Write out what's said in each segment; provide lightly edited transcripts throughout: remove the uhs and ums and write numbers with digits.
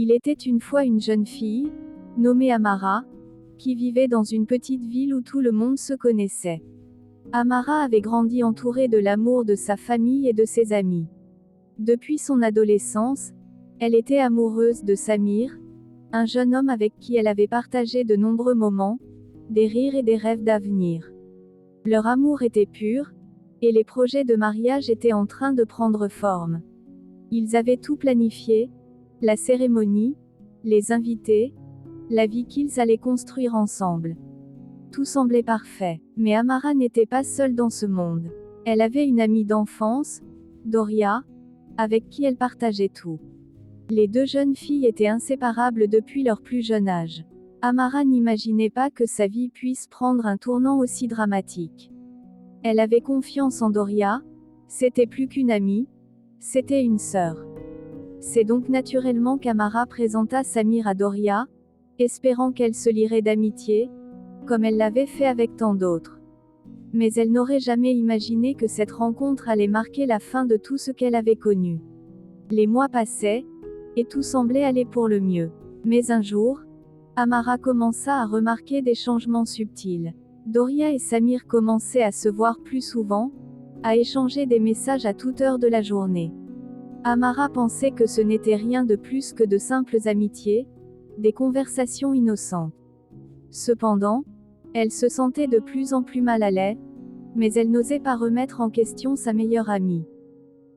Il était une fois une jeune fille, nommée Amara, qui vivait dans une petite ville où tout le monde se connaissait. Amara avait grandi entourée de l'amour de sa famille et de ses amis. Depuis son adolescence, elle était amoureuse de Samir, un jeune homme avec qui elle avait partagé de nombreux moments, des rires et des rêves d'avenir. Leur amour était pur, et les projets de mariage étaient en train de prendre forme. Ils avaient tout planifié, la cérémonie, les invités, la vie qu'ils allaient construire ensemble. Tout semblait parfait, mais Amara n'était pas seule dans ce monde. Elle avait une amie d'enfance, Doria, avec qui elle partageait tout. Les deux jeunes filles étaient inséparables depuis leur plus jeune âge. Amara n'imaginait pas que sa vie puisse prendre un tournant aussi dramatique. Elle avait confiance en Doria, c'était plus qu'une amie, c'était une sœur. C'est donc naturellement qu'Amara présenta Samir à Doria, espérant qu'elle se lierait d'amitié, comme elle l'avait fait avec tant d'autres. Mais elle n'aurait jamais imaginé que cette rencontre allait marquer la fin de tout ce qu'elle avait connu. Les mois passaient, et tout semblait aller pour le mieux. Mais un jour, Amara commença à remarquer des changements subtils. Doria et Samir commençaient à se voir plus souvent, à échanger des messages à toute heure de la journée. Amara pensait que ce n'était rien de plus que de simples amitiés, des conversations innocentes. Cependant, elle se sentait de plus en plus mal à l'aise, mais elle n'osait pas remettre en question sa meilleure amie.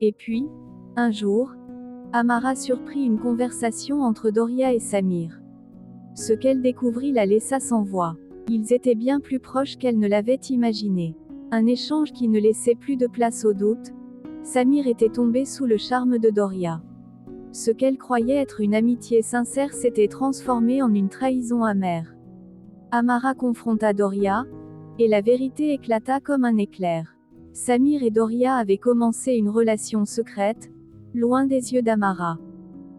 Et puis, un jour, Amara surprit une conversation entre Doria et Samir. Ce qu'elle découvrit la laissa sans voix. Ils étaient bien plus proches qu'elle ne l'avait imaginé. Un échange qui ne laissait plus de place au doute. Samir était tombé sous le charme de Doria. Ce qu'elle croyait être une amitié sincère s'était transformé en une trahison amère. Amara confronta Doria, et la vérité éclata comme un éclair. Samir et Doria avaient commencé une relation secrète, loin des yeux d'Amara.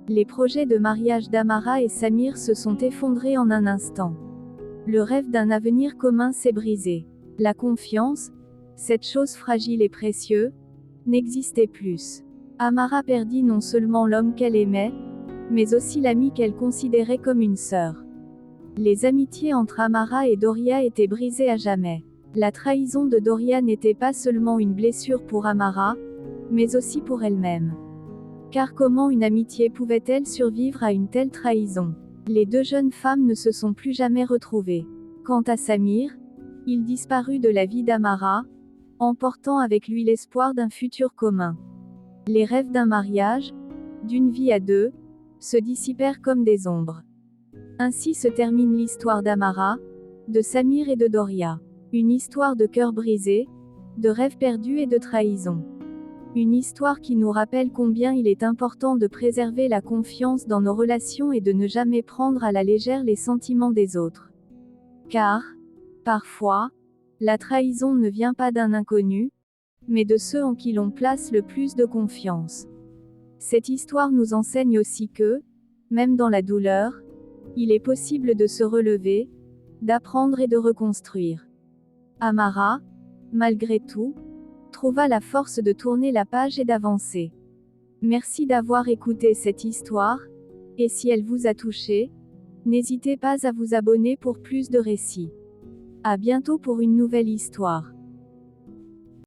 Les projets de mariage d'Amara et Samir se sont effondrés en un instant. Le rêve d'un avenir commun s'est brisé. La confiance, cette chose fragile et précieuse, n'existait plus. Amara perdit non seulement l'homme qu'elle aimait, mais aussi l'ami qu'elle considérait comme une sœur. Les amitiés entre Amara et Doria étaient brisées à jamais. La trahison de Doria n'était pas seulement une blessure pour Amara, mais aussi pour elle-même. Car comment une amitié pouvait-elle survivre à une telle trahison? Les deux jeunes femmes ne se sont plus jamais retrouvées. Quant à Samir, il disparut de la vie d'Amara, emportant avec lui l'espoir d'un futur commun. Les rêves d'un mariage, d'une vie à deux, se dissipèrent comme des ombres. Ainsi se termine l'histoire d'Amara, de Samir et de Doria. Une histoire de cœur brisé, de rêves perdus et de trahison. Une histoire qui nous rappelle combien il est important de préserver la confiance dans nos relations et de ne jamais prendre à la légère les sentiments des autres. Car, parfois, la trahison ne vient pas d'un inconnu, mais de ceux en qui l'on place le plus de confiance. Cette histoire nous enseigne aussi que, même dans la douleur, il est possible de se relever, d'apprendre et de reconstruire. Amara, malgré tout, trouva la force de tourner la page et d'avancer. Merci d'avoir écouté cette histoire, et si elle vous a touché, n'hésitez pas à vous abonner pour plus de récits. À bientôt pour une nouvelle histoire.